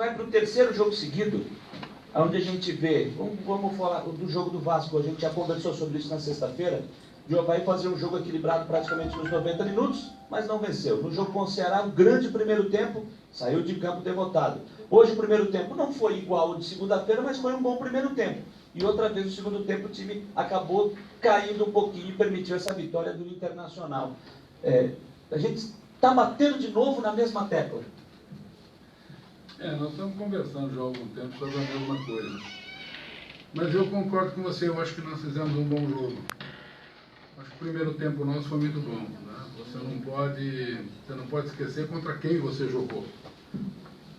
vai para o terceiro jogo seguido, onde a gente vê, vamos falar do jogo do Vasco, a gente já conversou sobre isso na sexta-feira, de Avaí fazer um jogo equilibrado praticamente nos 90 minutos, mas não venceu. No jogo com o Ceará, um grande primeiro tempo, saiu de campo derrotado. Hoje o primeiro tempo não foi igual ao de segunda-feira, mas foi um bom primeiro tempo. E outra vez no segundo tempo o time acabou caindo um pouquinho e permitiu essa vitória do Internacional. A gente está batendo de novo na mesma tecla. Nós estamos conversando já há algum tempo sobre a mesma coisa. Mas eu concordo com você, eu acho que nós fizemos um bom jogo. Acho que o primeiro tempo nosso foi muito bom. Né? Você não pode esquecer contra quem você jogou.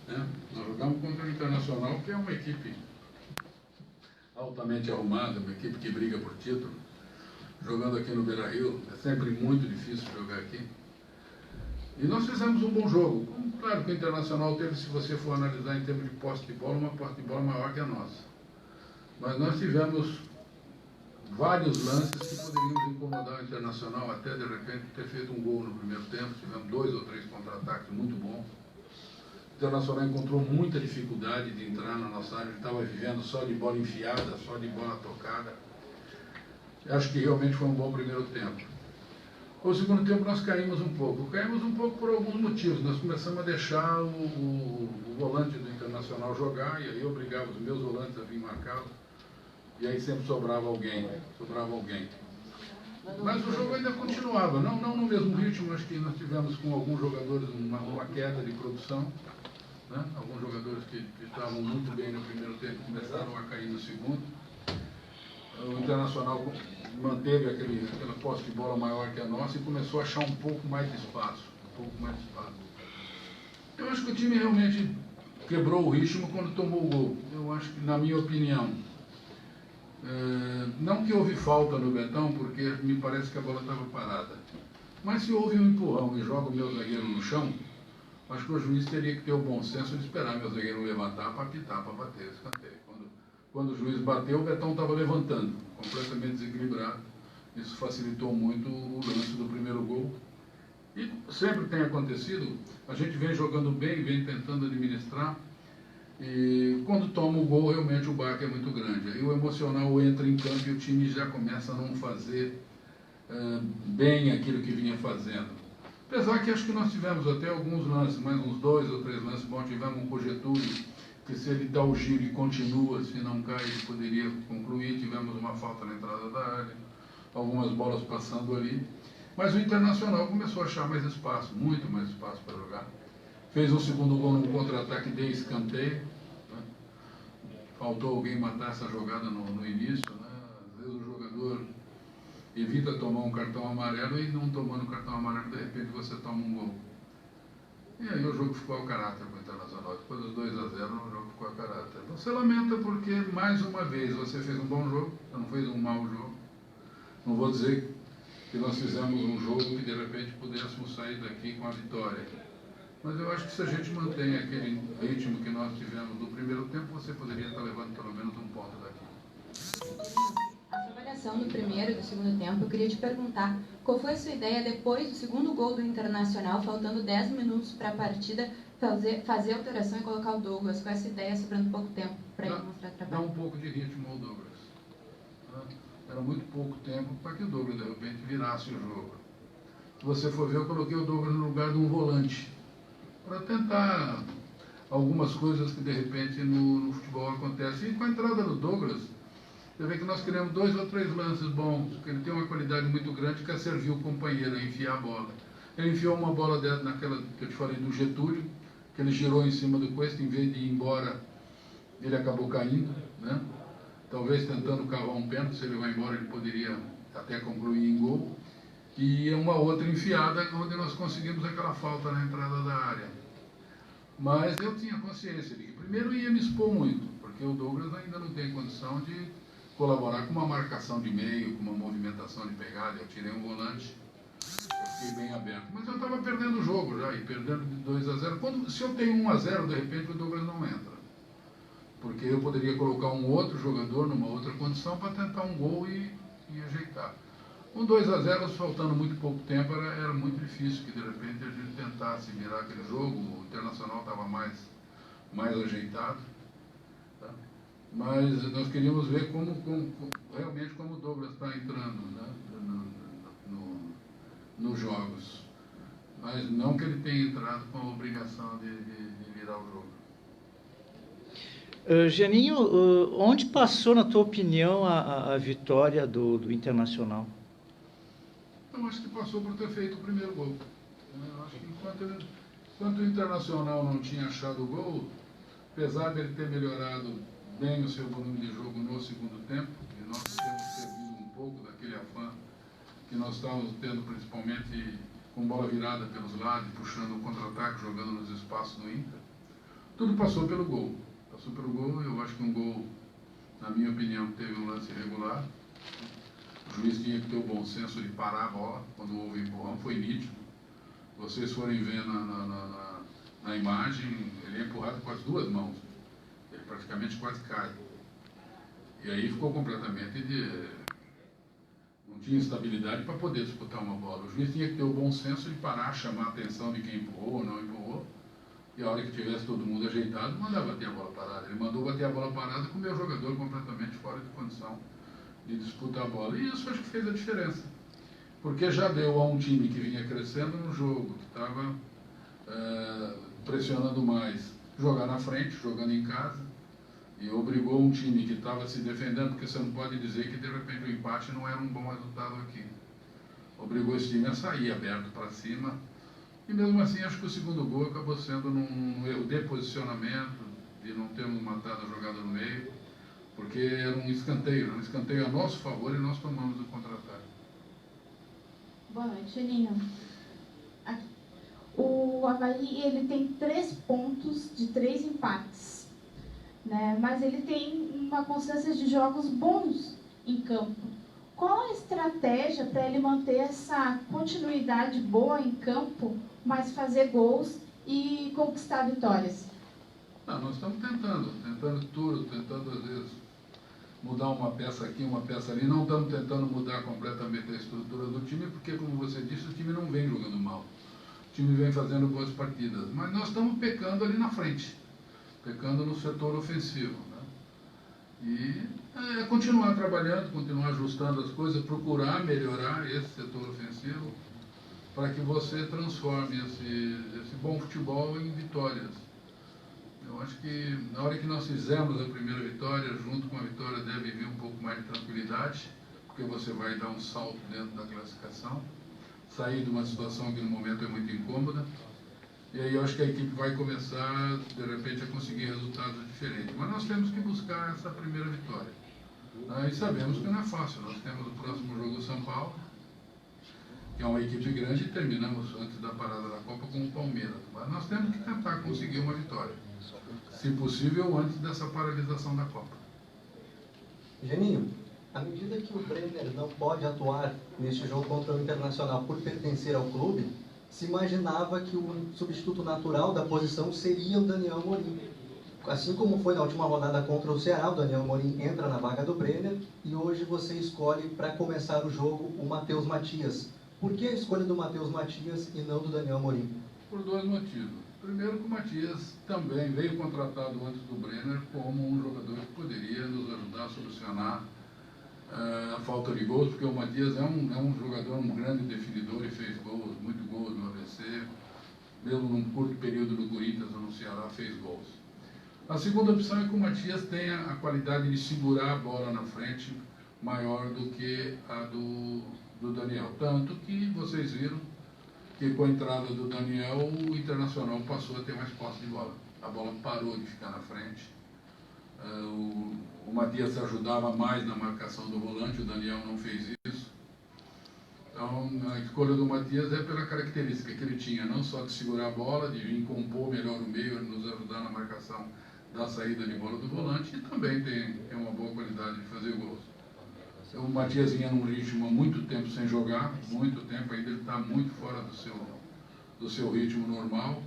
Né? Nós jogamos contra o Internacional, que é uma equipe altamente arrumada, uma equipe que briga por título. Jogando aqui no Beira-Rio, é sempre muito difícil jogar aqui. E nós fizemos um bom jogo. Claro que o Internacional teve, se você for analisar em termos de posse de bola, uma posse de bola maior que a nossa. Mas nós tivemos vários lances que poderiam incomodar o Internacional, até de repente ter feito um gol no primeiro tempo. Tivemos 2 ou 3 contra-ataques muito bons. O Internacional encontrou muita dificuldade de entrar na nossa área, ele estava vivendo só de bola enfiada, só de bola tocada. Acho que realmente foi um bom primeiro tempo. O segundo tempo nós caímos um pouco por alguns motivos. Nós começamos a deixar o volante do Internacional jogar, e aí eu obrigava os meus volantes a vir marcá-lo, e aí sempre sobrava alguém. Mas o jogo ainda continuava, não no mesmo ritmo. Acho que nós tivemos com alguns jogadores uma queda de produção, né? Alguns jogadores que estavam muito bem no primeiro tempo começaram a cair no segundo. O Internacional manteve aquela posse de bola maior que a nossa e começou a achar um pouco mais de espaço. Eu acho que o time realmente quebrou o ritmo quando tomou o gol. Eu acho que, na minha opinião, não que houve falta no Betão, porque me parece que a bola estava parada. Mas se houve um empurrão e joga o meu zagueiro no chão, acho que o juiz teria que ter o bom senso de esperar meu zagueiro levantar para apitar, para bater o escanteio. Quando o juiz bateu, o Betão estava levantando, completamente desequilibrado. Isso facilitou muito o lance do primeiro gol. E sempre tem acontecido, a gente vem jogando bem, vem tentando administrar, e quando toma o gol, realmente o baque é muito grande. Aí o emocional entra em campo e o time já começa a não fazer bem aquilo que vinha fazendo. Apesar que acho que nós tivemos até alguns lances, mais uns 2 ou 3 lances bons. Tivemos um com o Getúlio, que se ele dá o giro e continua, se não cai, ele poderia concluir. Tivemos uma falta na entrada da área, algumas bolas passando ali. Mas o Internacional começou a achar mais espaço, muito mais espaço para jogar. Fez um segundo gol num contra-ataque de escanteio. Né? Faltou alguém matar essa jogada no início. Né? Às vezes o jogador evita tomar um cartão amarelo e, não tomando cartão amarelo, de repente você toma um gol. E aí o jogo ficou ao caráter para o Internacional. Depois dos 2-0, o jogo ficou ao caráter. Você lamenta porque, mais uma vez, você fez um bom jogo, você não fez um mau jogo. Não vou dizer que nós fizemos um jogo que, de repente, pudéssemos sair daqui com a vitória. Mas eu acho que se a gente mantém aquele ritmo que nós tivemos no primeiro tempo, você poderia estar levando pelo menos um ponto daqui. A sua avaliação do primeiro e do segundo tempo, eu queria te perguntar qual foi a sua ideia depois do segundo gol do Internacional, faltando 10 minutos para a partida, fazer a alteração e colocar o Douglas, com essa ideia sobrando pouco tempo para ele mostrar trabalho? Dá um pouco de ritmo ao Douglas. Era muito pouco tempo para que o Douglas, de repente, virasse o jogo. Se você for ver, eu coloquei o Douglas no lugar de um volante, para tentar algumas coisas que, de repente, no futebol acontecem. E com a entrada do Douglas, você vê que nós criamos 2 ou 3 lances bons, que ele tem uma qualidade muito grande, que é servir o companheiro a enfiar a bola. Ele enfiou uma bola dessa, naquela que eu te falei do Getúlio, que ele girou em cima do Cuesta, em vez de ir embora, ele acabou caindo, né? Talvez tentando cavar um pênalti. Se ele vai embora, ele poderia até concluir em gol. E uma outra enfiada, onde nós conseguimos aquela falta na entrada da área. Mas eu tinha consciência de que primeiro ia me expor muito, porque o Douglas ainda não tem condição de colaborar com uma marcação de meio, com uma movimentação de pegada. Eu tirei um volante, eu fiquei bem aberto. Mas eu estava perdendo o jogo já, e perdendo de 2-0. Se eu tenho 1-0, de repente o Douglas não entra. Porque eu poderia colocar um outro jogador numa outra condição para tentar um gol e ajeitar. Com 2-0, faltando muito pouco tempo, era muito difícil que de repente a gente tentasse virar aquele jogo. O Internacional estava mais mais ajeitado. Tá? Mas nós queríamos ver realmente como o Douglas está entrando, né, nos jogos. Mas não que ele tenha entrado com a obrigação de virar o jogo. Geninho, onde passou, na tua opinião, a vitória do Internacional? Eu acho que passou por ter feito o primeiro gol. Eu acho que enquanto o Internacional não tinha achado o gol, apesar dele ter melhorado bem o seu volume de jogo no segundo tempo, e nós temos perdido um pouco daquele afã que nós estávamos tendo, principalmente com bola virada pelos lados, puxando o contra-ataque, jogando nos espaços do Inter, tudo passou pelo gol. Passou pelo gol, eu acho que um gol, na minha opinião, teve um lance irregular. O juiz tinha que ter o bom senso de parar a bola quando houve empurrão, foi nítido. Vocês forem ver na imagem, ele é empurrado com as duas mãos. Ele praticamente quase cai. E aí ficou completamente não tinha estabilidade para poder disputar uma bola. O juiz tinha que ter o bom senso de parar, chamar a atenção de quem empurrou ou não empurrou. E a hora que tivesse todo mundo ajeitado, mandava bater a bola parada. Ele mandou bater a bola parada com o meu jogador completamente fora de condição de disputar a bola. E isso acho que fez a diferença. Porque já deu a um time que vinha crescendo no jogo, que estava pressionando mais, jogar na frente, jogando em casa, e obrigou um time que estava se defendendo, porque você não pode dizer que de repente o empate não era um bom resultado aqui. Obrigou esse time a sair aberto para cima. E mesmo assim, acho que o segundo gol acabou sendo num erro de posicionamento, de não termos matado a jogada no meio, porque era um escanteio a nosso favor, e nós tomamos o contra-ataque. Boa noite, Geninho. O Avaí, ele tem 3 pontos de 3 empates, né? Mas ele tem uma constância de jogos bons em campo. Qual a estratégia para ele manter essa continuidade boa em campo, mas fazer gols e conquistar vitórias? Nós estamos tentando tudo, tentando às vezes mudar uma peça aqui, uma peça ali. Não estamos tentando mudar completamente a estrutura do time, porque, como você disse, o time não vem jogando mal. O time vem fazendo boas partidas. Mas nós estamos pecando ali na frente, pecando no setor ofensivo, né? E continuar trabalhando, continuar ajustando as coisas, procurar melhorar esse setor ofensivo para que você transforme esse bom futebol em vitórias. Eu acho que na hora que nós fizermos a primeira vitória, junto com a vitória deve vir um pouco mais de tranquilidade, porque você vai dar um salto dentro da classificação, sair de uma situação que no momento é muito incômoda, e aí eu acho que a equipe vai começar, de repente, a conseguir resultados diferentes. Mas nós temos que buscar essa primeira vitória. E sabemos que não é fácil. Nós temos o próximo jogo São Paulo, que é uma equipe grande, e terminamos antes da parada da Copa com o Palmeiras. Mas nós temos que tentar conseguir uma vitória, se possível, antes dessa paralisação da Copa. Geninho, à medida que o Brenner não pode atuar neste jogo contra o Internacional por pertencer ao clube, se imaginava que o substituto natural da posição seria o Daniel Amorim. Assim como foi na última rodada contra o Ceará, o Daniel Amorim entra na vaga do Brenner, e hoje você escolhe para começar o jogo o Matheus Matias. Por que a escolha do Matheus Matias e não do Daniel Amorim? Por 2 motivos. Primeiro, que o Matias também veio contratado antes do Brenner como um jogador que poderia nos ajudar a solucionar a falta de gols, porque o Matias é um jogador, um grande definidor, e fez gols, muito gols no ABC, mesmo num curto período no Corinthians ou no Ceará fez gols. A segunda opção é que o Matias tenha a qualidade de segurar a bola na frente maior do que a do Daniel. Tanto que vocês viram que com a entrada do Daniel, o Internacional passou a ter mais posse de bola. A bola parou de ficar na frente. O Matias ajudava mais na marcação do volante, o Daniel não fez isso. Então, a escolha do Matias é pela característica que ele tinha, não só de segurar a bola, de vir compor melhor o meio, nos ajudar na marcação da saída de bola do volante, e também tem uma boa qualidade de fazer gols. O Matias vinha num ritmo há muito tempo sem jogar, muito tempo, ainda ele está muito fora do seu ritmo normal.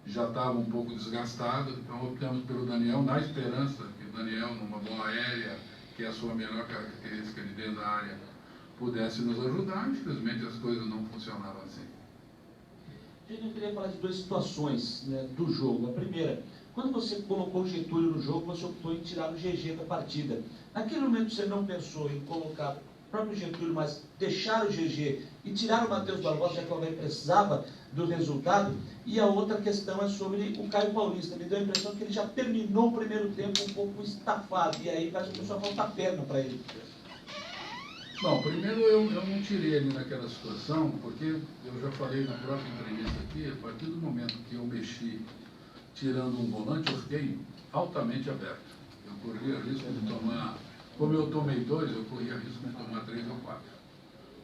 Já estava um pouco desgastado, então optamos pelo Daniel, na esperança que o Daniel, numa bola aérea, que é a sua melhor característica de dentro da área, pudesse nos ajudar. Infelizmente as coisas não funcionaram assim. Eu queria falar de duas situações, né, do jogo. A primeira, quando você colocou o Getúlio no jogo, você optou em tirar o GG da partida. Naquele momento você não pensou em colocar o próprio Getúlio, mas deixar o GG e tirar o Matheus Barbosa, já que o Avaí precisava do resultado. E a outra questão é sobre o Caio Paulista. Me deu a impressão que ele já terminou o primeiro tempo um pouco estafado, e aí parece que o pessoal falta perna para ele. Bom, primeiro eu não tirei ele naquela situação, porque eu já falei na própria entrevista aqui, a partir do momento que eu mexi tirando um volante, eu fiquei altamente aberto. Eu corria risco de tomar, como eu tomei 2, eu corria risco de tomar 3 ou 4.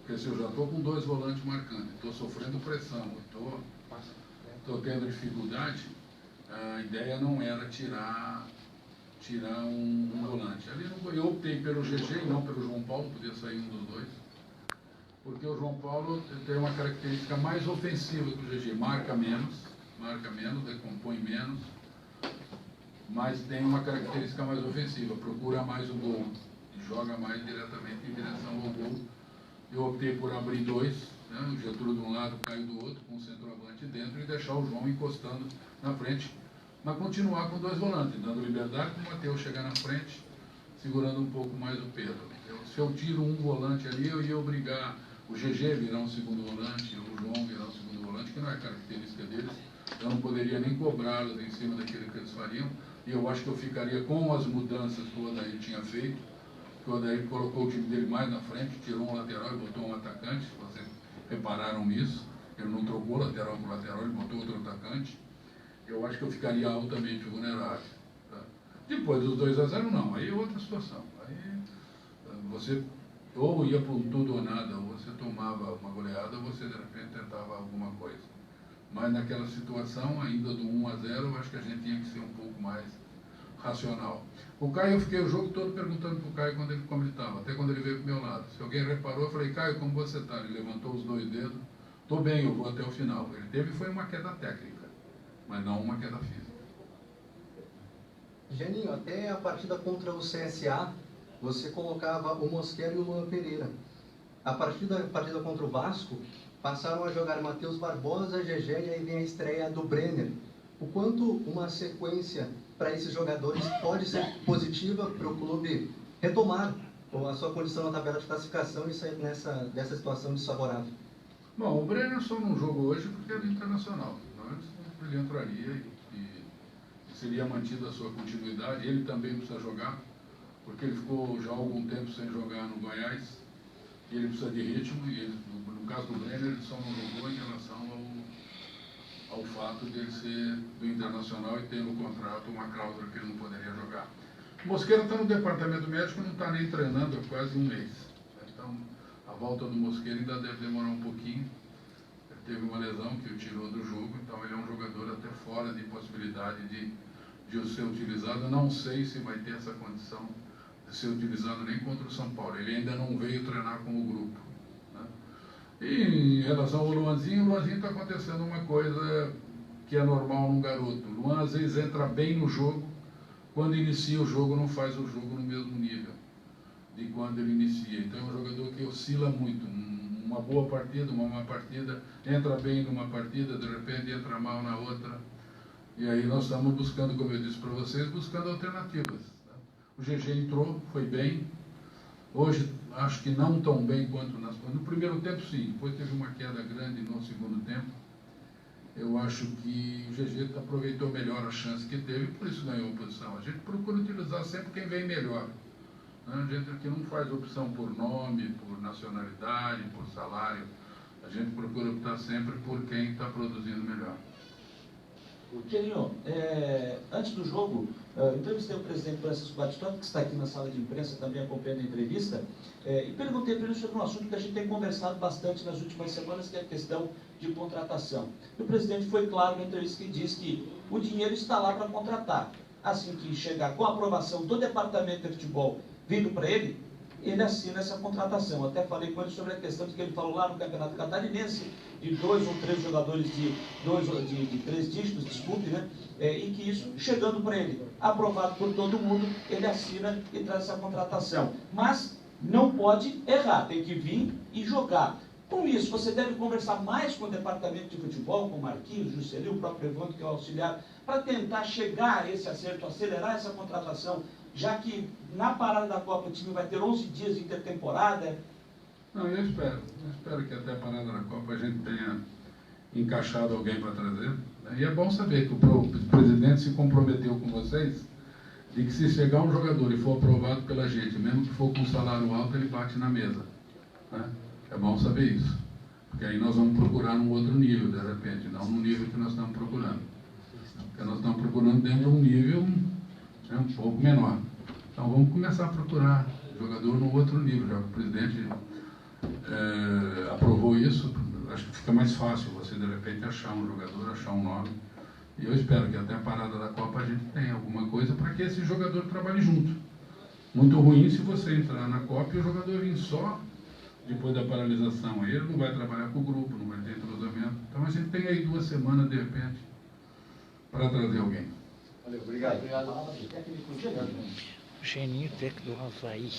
Porque se eu já estou com 2 volantes marcando, estou sofrendo pressão, estou tendo dificuldade, a ideia não era tirar um volante. Ali eu optei pelo GG e não pelo João Paulo, podia sair um dos dois, porque o João Paulo tem uma característica mais ofensiva que o GG, marca menos, decompõe menos, mas tem uma característica mais ofensiva, procura mais o gol, e joga mais diretamente em direção ao gol. Eu optei por abrir 2, né, o Getúlio de um lado, o Caio do outro, com o centroavante dentro, e deixar o João encostando na frente, mas continuar com 2 volantes, dando liberdade para o Matheus chegar na frente, segurando um pouco mais o Pedro. Se eu tiro um volante ali, eu ia obrigar o GG a virar um segundo volante, o João virar um segundo volante, que não é característica deles. Eu não poderia nem cobrá-los em cima daquilo que eles fariam, e eu acho que eu ficaria com as mudanças que o Odair tinha feito, que o Odair colocou o time dele mais na frente, tirou um lateral e botou um atacante, vocês repararam nisso, ele não trocou lateral por lateral, ele botou outro atacante. Eu acho que eu ficaria altamente vulnerável. Tá? Depois dos 2-0, não. Aí é outra situação. Aí você ou ia para um tudo ou nada, ou você tomava uma goleada, ou você de repente tentava alguma coisa. Mas naquela situação, ainda do 1-0, eu acho que a gente tinha que ser um pouco mais racional. O Caio, eu fiquei o jogo todo perguntando para o Caio como ele estava, até quando ele veio para o meu lado. Se alguém reparou, eu falei, Caio, como você está? Ele levantou os 2 dedos, estou bem, eu vou até o final. Ele foi uma queda técnica, mas não uma queda física. Geninho, até a partida contra o CSA, você colocava o Mosquera e o Luan Pereira. A partida contra o Vasco, passaram a jogar Matheus Barbosa, GG, e aí vem a estreia do Brenner. O quanto uma sequência para esses jogadores pode ser positiva para o clube retomar a sua condição na tabela de classificação e sair dessa situação desfavorável? Bom, o Brenner só não jogou hoje porque é do Internacional. Ele entraria e seria mantida a sua continuidade. Ele também precisa jogar, porque ele ficou já há algum tempo sem jogar no Goiás, e ele precisa de ritmo, e ele, no caso do Brenner, ele só não jogou em relação ao fato de ele ser do Internacional e ter no contrato uma cláusula que ele não poderia jogar. O Mosquera está no departamento médico e não está nem treinando há quase um mês. Então, a volta do Mosquera ainda deve demorar um pouquinho. Teve uma lesão que o tirou do jogo, então ele é um jogador até fora de possibilidade de ser utilizado. Não sei se vai ter essa condição de ser utilizado nem contra o São Paulo. Ele ainda não veio treinar com o grupo. Né? E em relação ao Luanzinho está acontecendo uma coisa que é normal num garoto. O Luan às vezes entra bem no jogo, quando inicia o jogo não faz o jogo no mesmo nível de quando ele inicia. Então é um jogador que oscila muito. Uma boa partida, uma má partida, entra bem numa partida, de repente entra mal na outra. E aí nós estamos buscando, como eu disse para vocês, buscando alternativas. Tá? O GG entrou, foi bem. Hoje acho que não tão bem quanto no primeiro tempo, sim. Depois teve uma queda grande no segundo tempo. Eu acho que o GG aproveitou melhor a chance que teve, por isso ganhou a posição. A gente procura utilizar sempre quem vem melhor. A gente aqui não faz opção por nome, por nacionalidade, por salário. A gente procura optar sempre por quem está produzindo melhor. Geninho, antes do jogo, entrevistei o presidente Francisco Batistotti, que está aqui na sala de imprensa, também acompanhando a entrevista, e perguntei para ele sobre um assunto que a gente tem conversado bastante nas últimas semanas, que é a questão de contratação. E o presidente foi claro na entrevista que diz que o dinheiro está lá para contratar. Assim que chegar com a aprovação do Departamento de Futebol vindo para ele, ele assina essa contratação. Até falei com ele sobre a questão de que ele falou lá no Campeonato Catarinense de 2 ou 3 jogadores de 3 dígitos, desculpe, né? E que isso, chegando para ele, aprovado por todo mundo, ele assina e traz essa contratação. Mas não pode errar, tem que vir e jogar. Com isso, você deve conversar mais com o departamento de futebol, com o Marquinhos, o Juscelino, o próprio Evandro, que é o auxiliar, para tentar chegar a esse acerto, acelerar essa contratação, já que na parada da Copa o time vai ter 11 dias de intertemporada. Não, eu espero que até a parada da Copa a gente tenha encaixado alguém para trazer. E é bom saber que o presidente se comprometeu com vocês de que se chegar um jogador e for aprovado pela gente, mesmo que for com salário alto, ele bate na mesa. Né? É bom saber isso. Porque aí nós vamos procurar num outro nível, de repente, não no nível que nós estamos procurando. Porque nós estamos procurando dentro de um nível um pouco menor. Então vamos começar a procurar jogador num outro nível. Já que o presidente aprovou isso, acho que fica mais fácil você, de repente, achar um jogador, achar um nome. E eu espero que até a parada da Copa a gente tenha alguma coisa para que esse jogador trabalhe junto. Muito ruim se você entrar na Copa e o jogador vir só depois da paralisação. Aí ele não vai trabalhar com o grupo, não vai ter entrosamento. Então a gente tem aí 2 semanas, de repente, para trazer alguém. Valeu, obrigado. Geninho, técnico do Havaí.